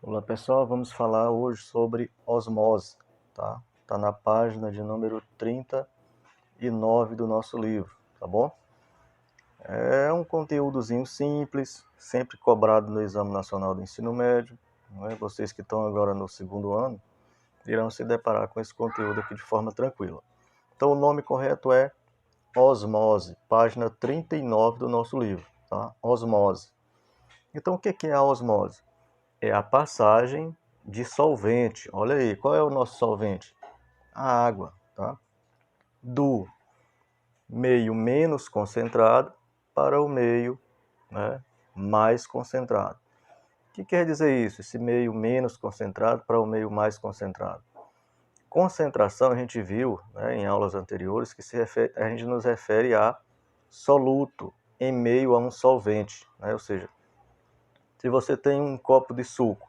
Olá pessoal, vamos falar hoje sobre osmose, tá? Tá na página de número 39 do nosso livro, tá bom? É um conteúdozinho simples, sempre cobrado no Exame Nacional do Ensino Médio, né? Vocês que estão agora no segundo ano irão se deparar com esse conteúdo aqui de forma tranquila. Então o nome correto é osmose, página 39 do nosso livro, tá? Osmose. Então o que é a osmose? É a passagem de solvente. Olha aí, qual é o nosso solvente? A água, tá? Do meio menos concentrado para o meio, né, mais concentrado. O que quer dizer isso? Esse meio menos concentrado para o meio mais concentrado. Concentração, a gente viu, né, em aulas anteriores que a gente nos refere a soluto em meio a um solvente, né? Ou seja, se você tem um copo de suco,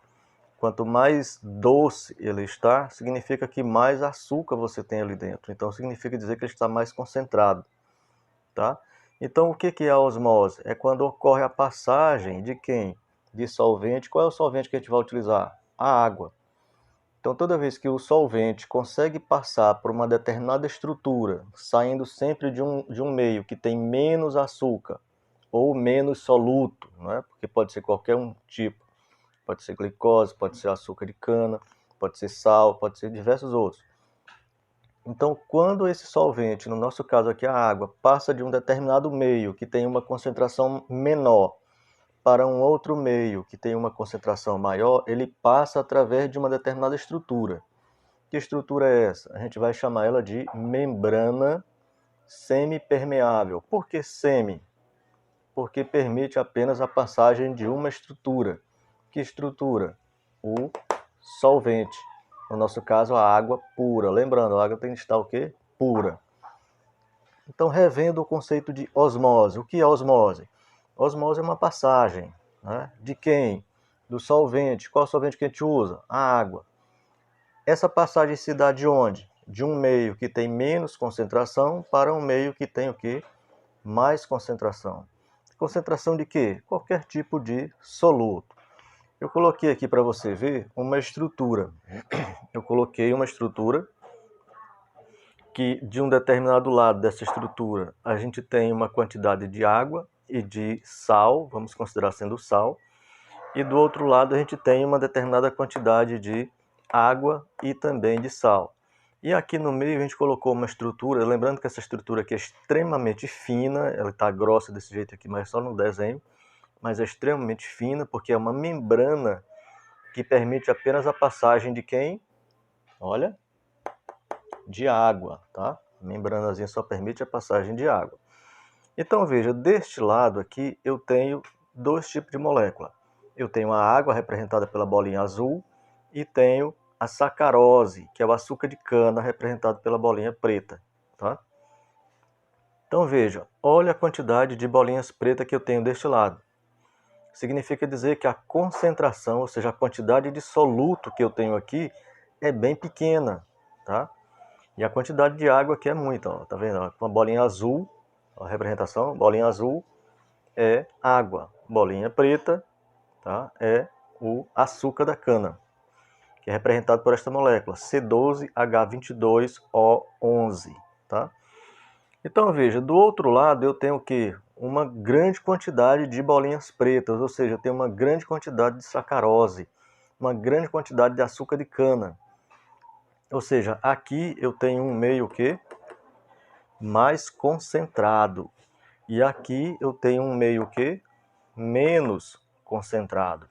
quanto mais doce ele está, significa que mais açúcar você tem ali dentro. Então, significa dizer que ele está mais concentrado, tá? Então, o que é a osmose? É quando ocorre a passagem de quem? De solvente. Qual é o solvente que a gente vai utilizar? A água. Então, toda vez que o solvente consegue passar por uma determinada estrutura, saindo sempre de um meio que tem menos açúcar ou menos soluto, né? Porque pode ser qualquer um tipo. Pode ser glicose, pode ser açúcar de cana, pode ser sal, pode ser diversos outros. Então, quando esse solvente, no nosso caso aqui a água, passa de um determinado meio que tem uma concentração menor para um outro meio que tem uma concentração maior, ele passa através de uma determinada estrutura. Que estrutura é essa? A gente vai chamar ela de membrana semipermeável. Por que semi? Porque permite apenas a passagem de uma estrutura. Que estrutura? O solvente. No nosso caso, a água pura. Lembrando, a água tem que estar o quê? Pura. Então, revendo o conceito de osmose. O que é osmose? Osmose é uma passagem, né? De quem? Do solvente. Qual solvente que a gente usa? A água. Essa passagem se dá de onde? De um meio que tem menos concentração para um meio que tem o quê? Mais concentração. Concentração de quê? Qualquer tipo de soluto. Eu coloquei aqui para você ver uma estrutura. Eu coloquei uma estrutura que de um determinado lado dessa estrutura a gente tem uma quantidade de água e de sal, vamos considerar sendo sal, e do outro lado a gente tem uma determinada quantidade de água e também de sal. E aqui no meio a gente colocou uma estrutura, lembrando que essa estrutura aqui é extremamente fina, ela está grossa desse jeito aqui, mas só no desenho, mas é extremamente fina porque é uma membrana que permite apenas a passagem de quem? Olha, de água, tá? A membranazinha só permite a passagem de água. Então veja, deste lado aqui eu tenho dois tipos de molécula. Eu tenho a água representada pela bolinha azul e tenho a sacarose, que é o açúcar de cana representado pela bolinha preta, tá? Então veja, olha a quantidade de bolinhas pretas que eu tenho deste lado. Significa dizer que a concentração, ou seja, a quantidade de soluto que eu tenho aqui é bem pequena, tá? E a quantidade de água aqui é muita, ó, tá vendo? Uma bolinha azul, a representação, bolinha azul é água, bolinha preta, tá? É o açúcar da cana, que é representado por esta molécula, C12H22O11, tá? Então veja, do outro lado eu tenho o quê? Uma grande quantidade de bolinhas pretas, ou seja, eu tenho uma grande quantidade de sacarose, uma grande quantidade de açúcar de cana. Ou seja, aqui eu tenho um meio o quê? Mais concentrado. E aqui eu tenho um meio o quê? Menos concentrado,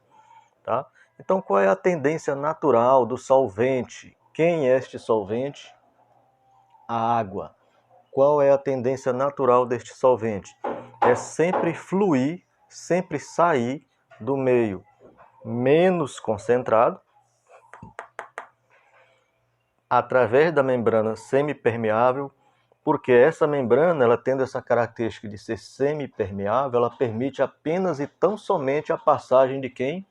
tá? Então, qual é a tendência natural do solvente? Quem é este solvente? A água. Qual é a tendência natural deste solvente? É sempre fluir, sempre sair do meio menos concentrado, através da membrana semipermeável, porque essa membrana, ela tendo essa característica de ser semipermeável, ela permite apenas e tão somente a passagem de quem?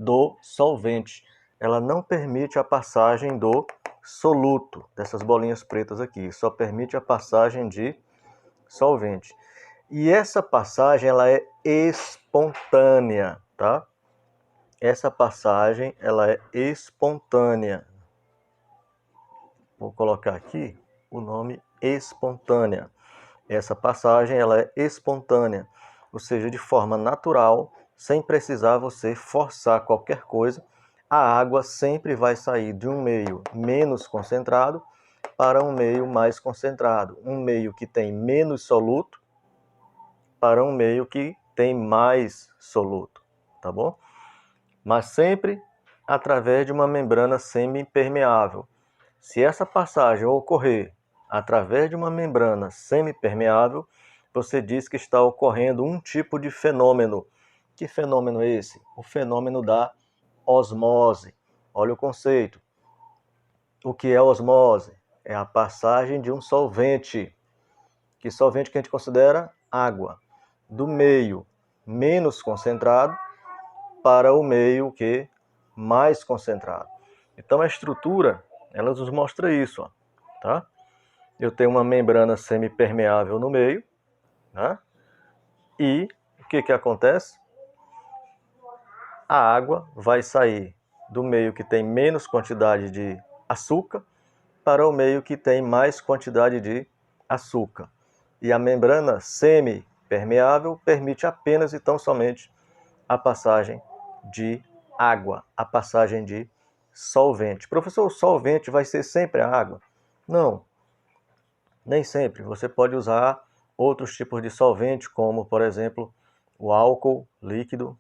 Do solvente. Ela não permite a passagem do soluto, dessas bolinhas pretas aqui, só permite a passagem de solvente. E essa passagem ela é espontânea, tá? essa passagem ela é espontânea. Vou colocar aqui o nome espontânea. Essa passagem ela é espontânea, ou seja, de forma natural, sem precisar você forçar qualquer coisa. A água sempre vai sair de um meio menos concentrado para um meio mais concentrado. Um meio que tem menos soluto para um meio que tem mais soluto, tá bom? Mas sempre através de uma membrana semi-impermeável. Se essa passagem ocorrer através de uma membrana semi-permeável, você diz que está ocorrendo um tipo de fenômeno. Que fenômeno é esse? O fenômeno da osmose. Olha o conceito. O que é osmose? É a passagem de um solvente. Que solvente que a gente considera? Água. Do meio menos concentrado para o meio que mais concentrado. Então a estrutura, ela nos mostra isso, ó, tá? Eu tenho uma membrana semipermeável no meio, né? E o que acontece? A água vai sair do meio que tem menos quantidade de açúcar para o meio que tem mais quantidade de açúcar. E a membrana semipermeável permite apenas e tão somente a passagem de água, a passagem de solvente. Professor, o solvente vai ser sempre a água? Não, nem sempre. Você pode usar outros tipos de solvente, como, por exemplo, o álcool líquido,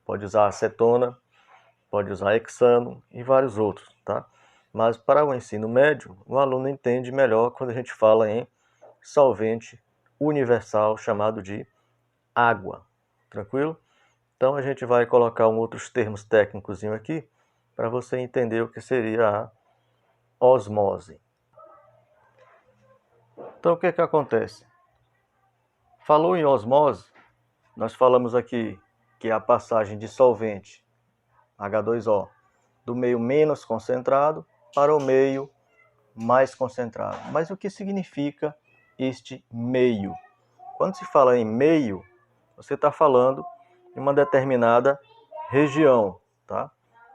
pode usar acetona, pode usar hexano e vários outros, tá? Mas para o ensino médio, o aluno entende melhor quando a gente fala em solvente universal chamado de água. Tranquilo? Então a gente vai colocar outros termos técnicos aqui para você entender o que seria a osmose. Então o que acontece? Falou em osmose, nós falamos aqui que é a passagem de solvente H2O do meio menos concentrado para o meio mais concentrado. Mas o que significa este meio? Quando se fala em meio, você está falando em uma determinada região, tá?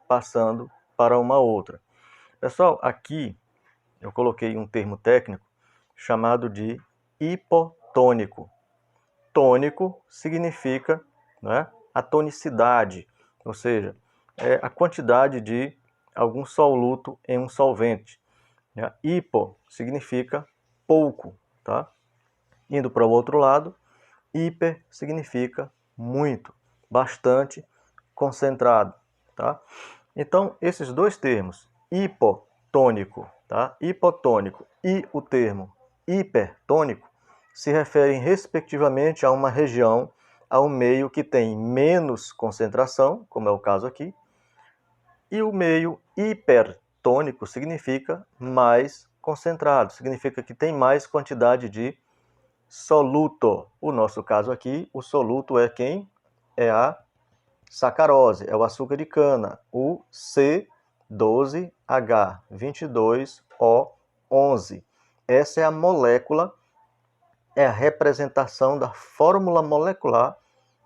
Passando para uma outra. Pessoal, aqui eu coloquei um termo técnico chamado de hipotônico. Tônico significa, né, a tonicidade, ou seja, é a quantidade de algum soluto em um solvente. Hipo significa pouco, tá? Indo para o outro lado, hiper significa muito, bastante concentrado, tá? Então, esses dois termos, hipotônico, tá? Hipotônico e o termo hipertônico, se referem respectivamente a uma região, a um meio que tem menos concentração, como é o caso aqui, e o meio hipertônico significa mais concentrado, significa que tem mais quantidade de soluto. O nosso caso aqui, o soluto é quem? É a sacarose, é o açúcar de cana, o C12H22O11. Essa é a molécula, é a representação da fórmula molecular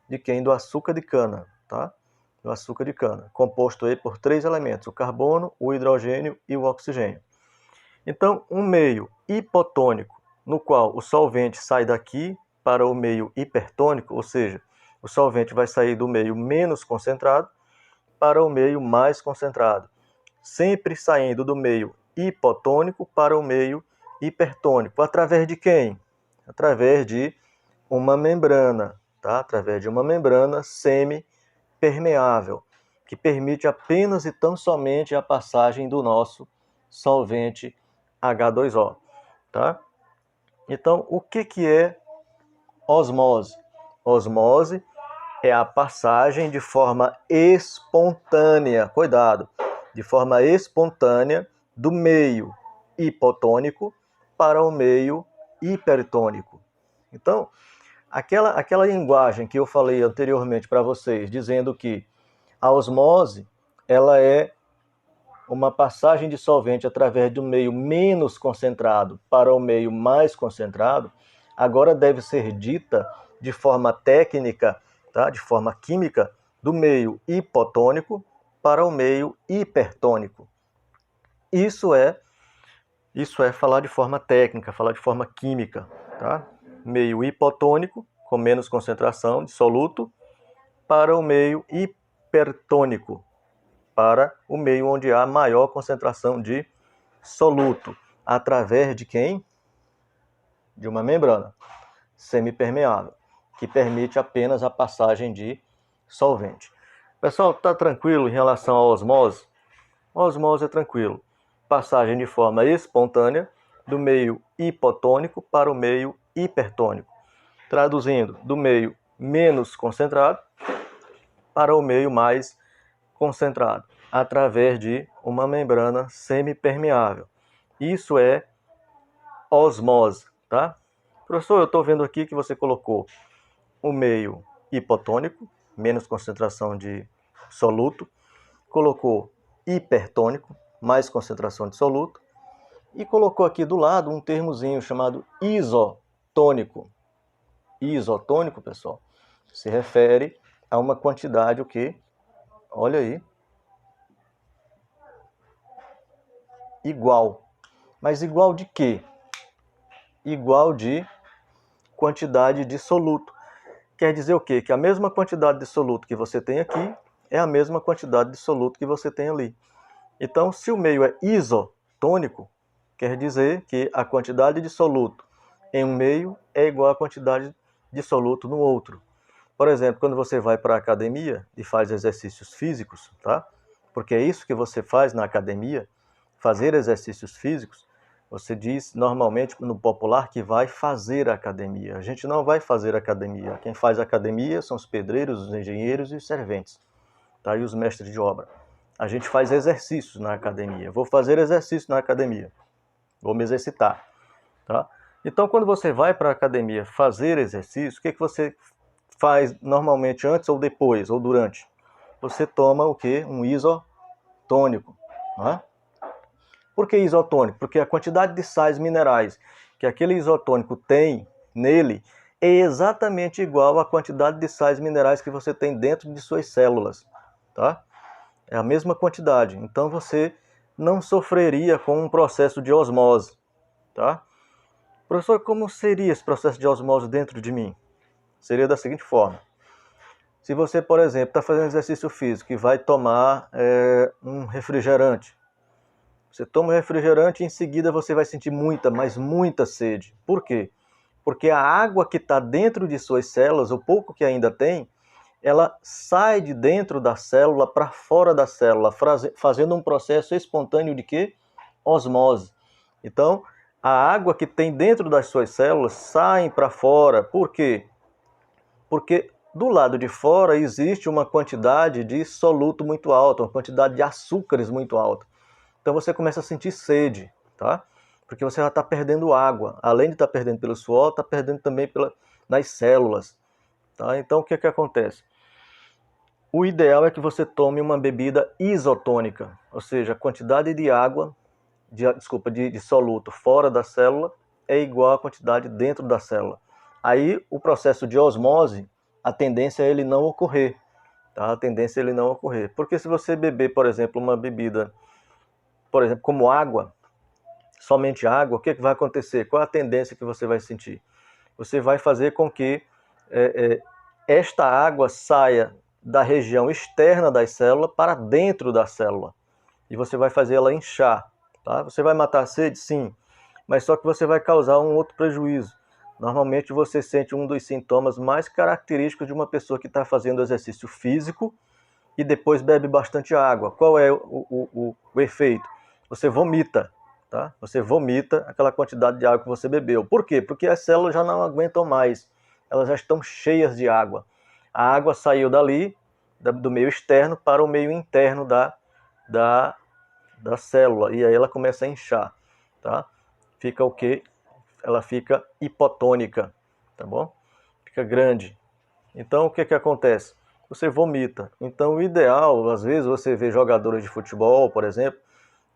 de quem? Do açúcar de cana, tá? Do açúcar de cana, composto aí por 3 elementos, o carbono, o hidrogênio e o oxigênio. Então, um meio hipotônico, no qual o solvente sai daqui para o meio hipertônico, ou seja, o solvente vai sair do meio menos concentrado para o meio mais concentrado, sempre saindo do meio hipotônico para o meio hipertônico. Através de quem? Através de uma membrana, tá? Através de uma membrana semi-permeável, que permite apenas e tão somente a passagem do nosso solvente H2O, tá? Então, o que é osmose? Osmose é a passagem de forma espontânea, cuidado, de forma espontânea do meio hipotônico para o meio hipertônico. Então, aquela linguagem que eu falei anteriormente para vocês, dizendo que a osmose ela é uma passagem de solvente através do meio menos concentrado para o meio mais concentrado, agora deve ser dita de forma técnica, tá? De forma química, do meio hipotônico para o meio hipertônico. Isso é falar de forma técnica, falar de forma química, tá? Meio hipotônico, com menos concentração de soluto, para o meio hipertônico, para o meio onde há maior concentração de soluto, através de quem? De uma membrana semipermeável, que permite apenas a passagem de solvente. Pessoal, está tranquilo em relação à osmose? A osmose é tranquilo. Passagem de forma espontânea do meio hipotônico para o meio hipertônico. Traduzindo, do meio menos concentrado para o meio mais concentrado, através de uma membrana semipermeável. Isso é osmose, tá? Professor, eu estou vendo aqui que você colocou o meio hipotônico, menos concentração de soluto, colocou hipertônico, mais concentração de soluto, e colocou aqui do lado um termozinho chamado isotônico. Isotônico, pessoal, se refere a uma quantidade, o quê? Olha aí. Igual. Mas igual de quê? Igual de quantidade de soluto. Quer dizer o quê? Que a mesma quantidade de soluto que você tem aqui é a mesma quantidade de soluto que você tem ali. Então, se o meio é isotônico, quer dizer que a quantidade de soluto em um meio é igual à quantidade de soluto no outro. Por exemplo, quando você vai para a academia e faz exercícios físicos, tá? Porque é isso que você faz na academia, fazer exercícios físicos. Você diz normalmente no popular que vai fazer academia. A gente não vai fazer academia. Quem faz academia são os pedreiros, os engenheiros e os serventes, tá? E os mestres de obra. A gente faz exercícios na academia. Vou fazer exercício na academia. Vou me exercitar, tá? Então, quando você vai para a academia fazer exercício, o que você faz normalmente antes ou depois, ou durante? Você toma o quê? Um isotônico, não é? Por que isotônico? Porque a quantidade de sais minerais que aquele isotônico tem nele é exatamente igual à quantidade de sais minerais que você tem dentro de suas células, tá? É a mesma quantidade. Então você não sofreria com um processo de osmose, tá? Professor, como seria esse processo de osmose dentro de mim? Seria da seguinte forma. Se você, por exemplo, está fazendo exercício físico e vai tomar um refrigerante, você toma um refrigerante e em seguida você vai sentir muita, mas muita sede. Por quê? Porque a água que está dentro de suas células, o pouco que ainda tem, ela sai de dentro da célula para fora da célula, fazendo um processo espontâneo de quê? Osmose. Então, a água que tem dentro das suas células sai para fora. Por quê? Porque do lado de fora existe uma quantidade de soluto muito alta, uma quantidade de açúcares muito alta. Então você começa a sentir sede, tá? Porque você já está perdendo água. Além de estar perdendo pelo suor, está perdendo também nas células. Tá? Então o que acontece? O ideal é que você tome uma bebida isotônica, ou seja, a quantidade de água, de soluto fora da célula é igual à quantidade dentro da célula. Aí o processo de osmose, a tendência é ele não ocorrer. Tá? A tendência é ele não ocorrer. Porque se você beber, por exemplo, uma bebida, por exemplo, como água, somente água, o que vai acontecer? Qual é a tendência que você vai sentir? Você vai fazer com que esta água saia da região externa da célula para dentro da célula. E você vai fazer ela inchar. Tá? Você vai matar a sede? Sim. Mas só que você vai causar um outro prejuízo. Normalmente você sente um dos sintomas mais característicos de uma pessoa que está fazendo exercício físico e depois bebe bastante água. Qual é o efeito? Você vomita, tá? Você vomita aquela quantidade de água que você bebeu. Por quê? Porque as células já não aguentam mais. Elas já estão cheias de água. A água saiu dali, do meio externo, para o meio interno da célula. E aí ela começa a inchar, tá? Fica o quê? Ela fica hipotônica, tá bom? Fica grande. Então o que acontece? Você vomita. Então o ideal, às vezes você vê jogadores de futebol, por exemplo,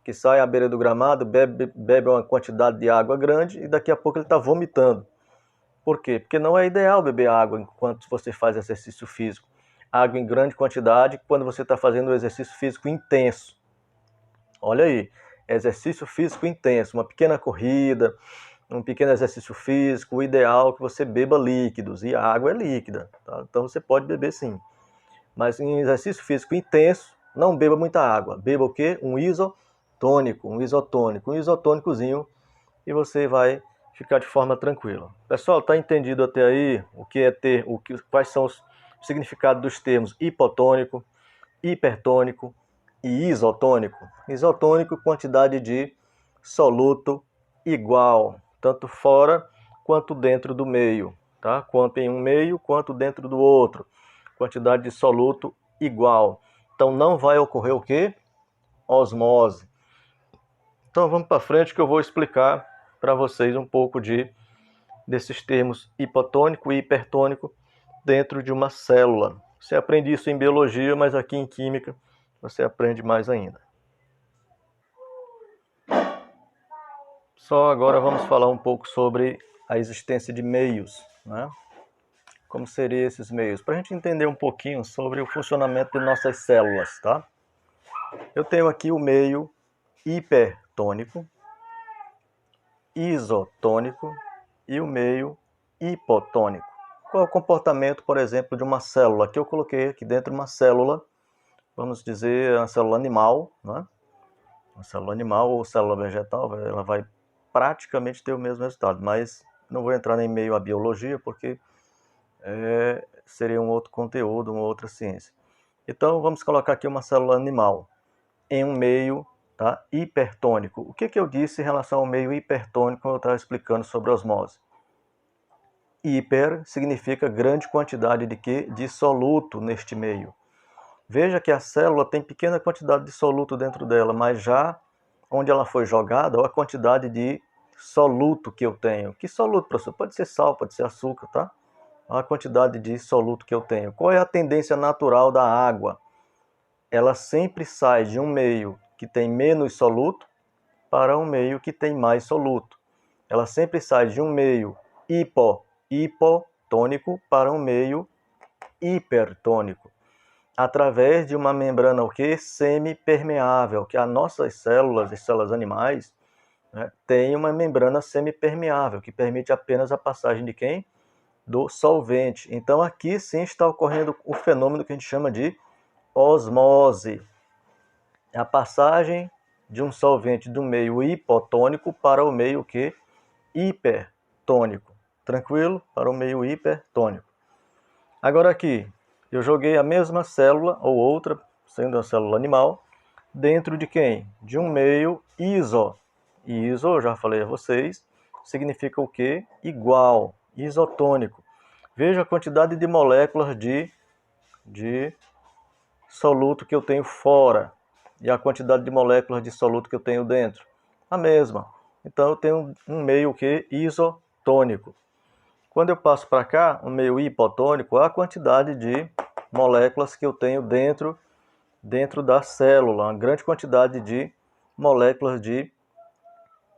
que saem à beira do gramado, bebe uma quantidade de água grande e daqui a pouco ele está vomitando. Por quê? Porque não é ideal beber água enquanto você faz exercício físico. água em grande quantidade quando você está fazendo um exercício físico intenso. Olha aí, exercício físico intenso, uma pequena corrida, um pequeno exercício físico, o ideal é que você beba líquidos, e a água é líquida, tá? Então você pode beber sim. Mas em exercício físico intenso, não beba muita água. Beba o quê? Um isotônicozinho, e você vai ficar de forma tranquila. Pessoal, tá entendido até aí o que é quais são os significados dos termos hipotônico, hipertônico e isotônico? Isotônico, quantidade de soluto igual, tanto fora quanto dentro do meio, tá? Quanto em um meio, quanto dentro do outro. Quantidade de soluto igual. Então não vai ocorrer o quê? Osmose. Então vamos para frente que eu vou explicar para vocês um pouco desses termos hipotônico e hipertônico dentro de uma célula. Você aprende isso em biologia, mas aqui em química você aprende mais ainda. Só agora vamos falar um pouco sobre a existência de meios, né? Como seriam esses meios? Para a gente entender um pouquinho sobre o funcionamento de nossas células, tá? Eu tenho aqui o meio hipertônico, isotônico e o meio hipotônico. Qual é o comportamento, por exemplo, de uma célula? Aqui eu coloquei aqui dentro uma célula, vamos dizer, uma célula animal, né? Uma célula animal ou célula vegetal, ela vai praticamente ter o mesmo resultado, mas não vou entrar nem meio a biologia, porque seria um outro conteúdo, uma outra ciência. Então, vamos colocar aqui uma célula animal em um meio, tá, hipertônico. O que eu disse em relação ao meio hipertônico quando eu estava explicando sobre osmose? Hiper significa grande quantidade de quê? De soluto neste meio. Veja que a célula tem pequena quantidade de soluto dentro dela, mas já onde ela foi jogada, olha a quantidade de soluto que eu tenho. Que soluto, professor? Pode ser sal, pode ser açúcar, tá? Olha a quantidade de soluto que eu tenho. Qual é a tendência natural da água? Ela sempre sai de um meio que tem menos soluto para um meio que tem mais soluto. Ela sempre sai de um meio hipotônico para um meio hipertônico, através de uma membrana o quê? Semipermeável, que as nossas células, as células animais, né, têm uma membrana semipermeável, que permite apenas a passagem de quem? Do solvente. Então aqui sim está ocorrendo o fenômeno que a gente chama de osmose. A passagem de um solvente do meio hipotônico para o meio que? Hipertônico. Tranquilo? Para o meio hipertônico. Agora aqui, eu joguei a mesma célula, ou outra, sendo uma célula animal, dentro de quem? De um meio iso. Iso, eu já falei a vocês, significa o quê? Igual, isotônico. Veja a quantidade de moléculas de soluto que eu tenho fora e a quantidade de moléculas de soluto que eu tenho dentro. A mesma. Então eu tenho um meio que isotônico. Quando eu passo para cá, um meio hipotônico, a quantidade de moléculas que eu tenho dentro da célula, uma grande quantidade de moléculas de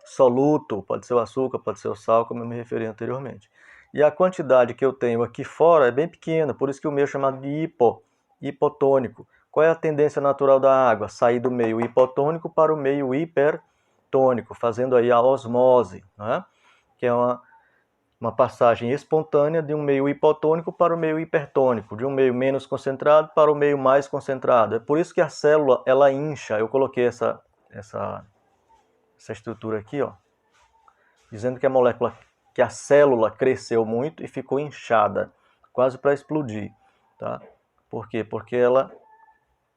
soluto, pode ser o açúcar, pode ser o sal, como eu me referi anteriormente. E a quantidade que eu tenho aqui fora é bem pequena, por isso que o meio é chamado de hipotônico. Qual é a tendência natural da água? Sair do meio hipotônico para o meio hipertônico, fazendo aí a osmose, né? Que é uma passagem espontânea de um meio hipotônico para o meio hipertônico, de um meio menos concentrado para o meio mais concentrado. É por isso que a célula, ela incha. Eu coloquei essa estrutura aqui, ó, dizendo que a célula cresceu muito e ficou inchada, quase para explodir, tá? Por quê? Porque ela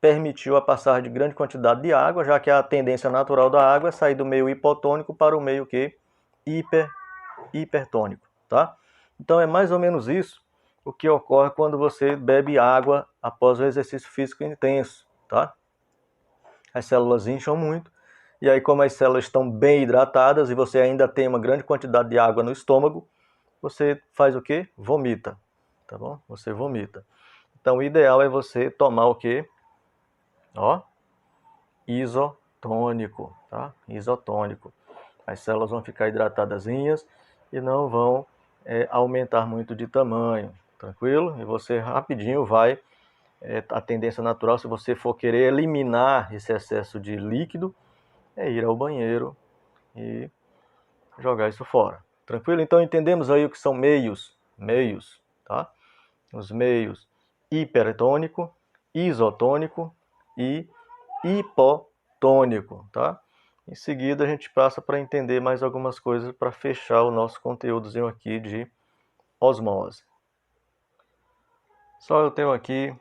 permitiu a passagem de grande quantidade de água, já que a tendência natural da água é sair do meio hipotônico para o meio que hipertônico, tá? Então é mais ou menos isso o que ocorre quando você bebe água após o exercício físico intenso, tá? As células incham muito, e aí como as células estão bem hidratadas e você ainda tem uma grande quantidade de água no estômago, você faz o quê? Vomita, tá bom? Você vomita. Então o ideal é você tomar o quê? Ó, isotônico, tá? Isotônico. As células vão ficar hidratadazinhas e não vão aumentar muito de tamanho, tranquilo? E você rapidinho vai a tendência natural, se você for querer eliminar esse excesso de líquido, é ir ao banheiro e jogar isso fora. Tranquilo? Então entendemos aí o que são meios, tá? Os meios hipertônico, isotônico e hipotônico, tá? Em seguida a gente passa para entender mais algumas coisas para fechar o nosso conteúdozinho aqui de osmose. Só eu tenho aqui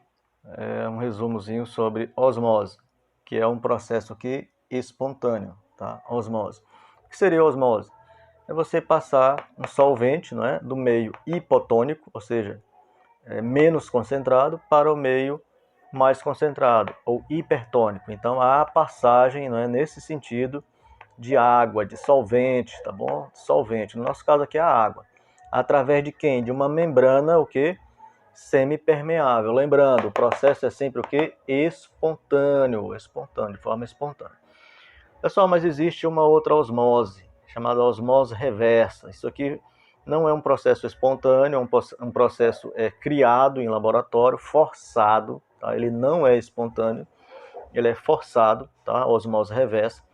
um resumozinho sobre osmose, que é um processo aqui espontâneo, tá? Osmose. O que seria osmose? É você passar um solvente, não é, do meio hipotônico, ou seja, menos concentrado, para o meio mais concentrado, ou hipertônico. Então há a passagem, não é, nesse sentido, de água, de solvente, tá bom? Solvente, no nosso caso aqui é a água. Através de quem? De uma membrana, o quê? Semipermeável. Lembrando, o processo é sempre o quê? Espontâneo, de forma espontânea. Pessoal, mas existe uma outra osmose, chamada osmose reversa. Isso aqui não é um processo espontâneo, é um processo criado em laboratório, forçado, tá? Ele não é espontâneo, ele é forçado, tá? A osmose reversa,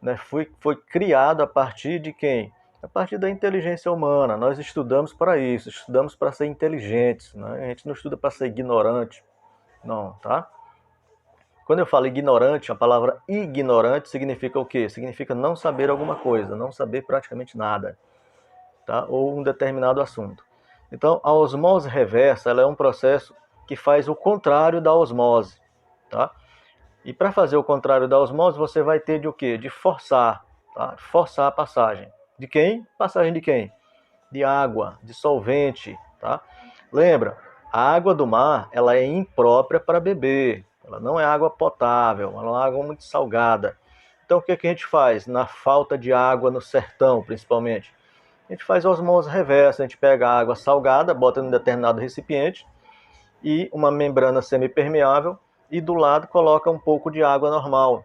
né? Foi criado a partir de quem? A partir da inteligência humana. Nós estudamos para isso, estudamos para ser inteligentes, né? A gente não estuda para ser ignorante, não, tá? Quando eu falo ignorante, a palavra ignorante significa o quê? Significa não saber alguma coisa, não saber praticamente nada, tá? Ou um determinado assunto. Então, a osmose reversa, ela é um processo que faz o contrário da osmose, tá? E para fazer o contrário da osmose, você vai ter de o quê? De forçar, tá? Forçar a passagem. De quem? Passagem de quem? De água, de solvente, tá? Lembra, a água do mar, ela é imprópria para beber. Ela não é água potável, ela é uma água muito salgada. Então o que a gente faz? Na falta de água no sertão, principalmente, a gente faz osmose reversa, a gente pega a água salgada, bota em um determinado recipiente e uma membrana semipermeável e do lado coloca um pouco de água normal,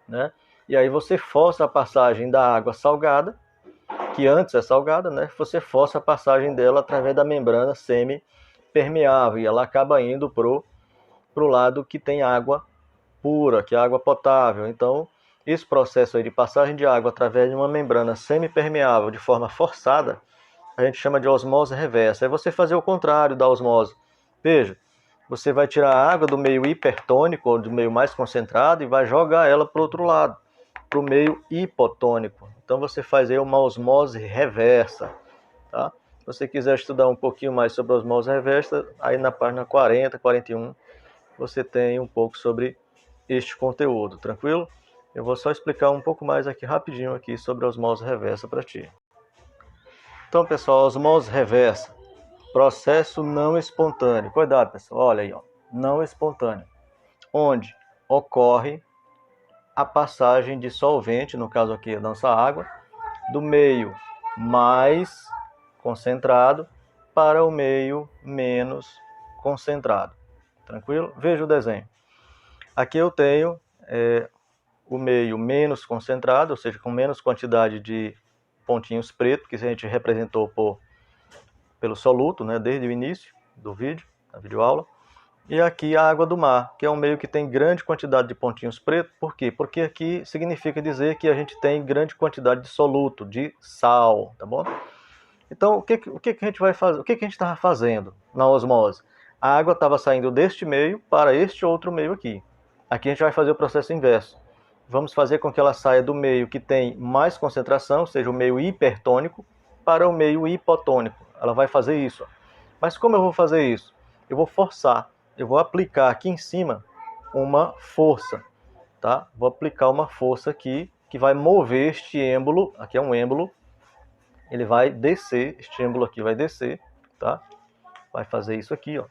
né? E aí você força a passagem da água salgada, que antes é salgada, né? Você força a passagem dela através da membrana semipermeável e ela acaba indo pro lado que tem água pura, que é água potável. Então, esse processo aí de passagem de água através de uma membrana semipermeável de forma forçada, a gente chama de osmose reversa. É você fazer o contrário da osmose. Veja, você vai tirar a água do meio hipertônico, ou do meio mais concentrado, e vai jogar ela para o outro lado, para o meio hipotônico. Então você faz aí uma osmose reversa, tá? Se você quiser estudar um pouquinho mais sobre a osmose reversa, aí na página 40, 41, você tem um pouco sobre este conteúdo, tranquilo? Eu vou só explicar um pouco mais aqui rapidinho aqui sobre a osmose reversa para ti. Então, pessoal, a osmose reversa, processo não espontâneo. Cuidado, pessoal, olha aí, ó, não espontâneo, onde ocorre a passagem de solvente, no caso aqui a nossa água, do meio mais concentrado para o meio menos concentrado. Tranquilo? Veja o desenho. Aqui eu tenho o meio menos concentrado, ou seja, com menos quantidade de pontinhos pretos, que a gente representou pelo soluto, né, desde o início do vídeo, da videoaula. E aqui a água do mar, que é um meio que tem grande quantidade de pontinhos pretos. Por quê? Porque aqui significa dizer que a gente tem grande quantidade de soluto, de sal, tá bom? Então, o que a gente vai fazer? O que a gente estava fazendo na osmose? A água estava saindo deste meio para este outro meio aqui. Aqui a gente vai fazer o processo inverso. Vamos fazer com que ela saia do meio que tem mais concentração, ou seja, o meio hipertônico, para o meio hipotônico. Ela vai fazer isso. Mas como eu vou fazer isso? Eu vou forçar. Eu vou aplicar aqui em cima uma força, tá? Vou aplicar uma força aqui que vai mover este êmbolo, aqui é um êmbolo, ele vai descer, este êmbolo aqui vai descer, tá? Vai fazer isso aqui, ó.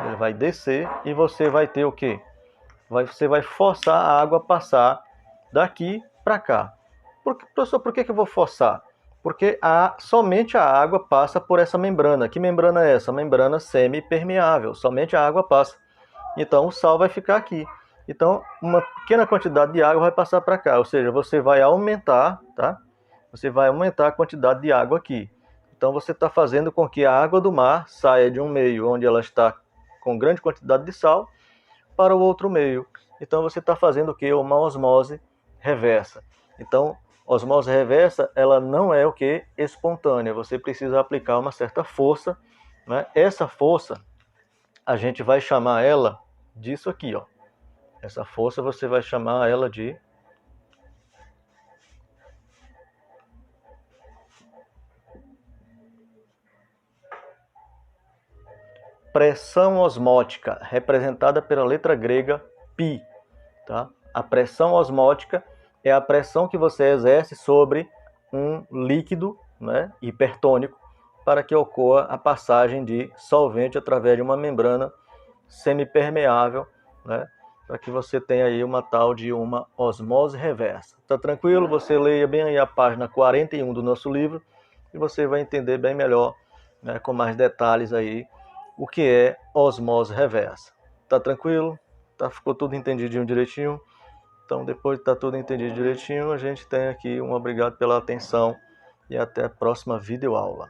Ele vai descer e você vai ter o quê? Você vai forçar a água a passar daqui para cá. Professor, por que eu vou forçar? Porque somente a água passa por essa membrana. Que membrana é essa? Membrana semipermeável. Somente a água passa. Então o sal vai ficar aqui. Então uma pequena quantidade de água vai passar para cá. Ou seja, você vai aumentar, tá? Você vai aumentar a quantidade de água aqui. Então você está fazendo com que a água do mar saia de um meio onde ela está com grande quantidade de sal para o outro meio. Então você está fazendo o que? Uma osmose reversa. Então, osmose reversa, ela não é o que? Espontânea. Você precisa aplicar uma certa força, né? Essa força, a gente vai chamar ela disso aqui, ó. Essa força você vai chamar ela de pressão osmótica, representada pela letra grega π. Tá? A pressão osmótica é a pressão que você exerce sobre um líquido, né, hipertônico, para que ocorra a passagem de solvente através de uma membrana semipermeável, né, para que você tenha aí uma tal de uma osmose reversa. Tá tranquilo? Você leia bem aí a página 41 do nosso livro e você vai entender bem melhor, né, com mais detalhes aí, o que é osmose reversa. Tá tranquilo? Tá, ficou tudo entendidinho direitinho? Então, depois de estar tudo entendido direitinho, a gente tem aqui um obrigado pela atenção e até a próxima videoaula.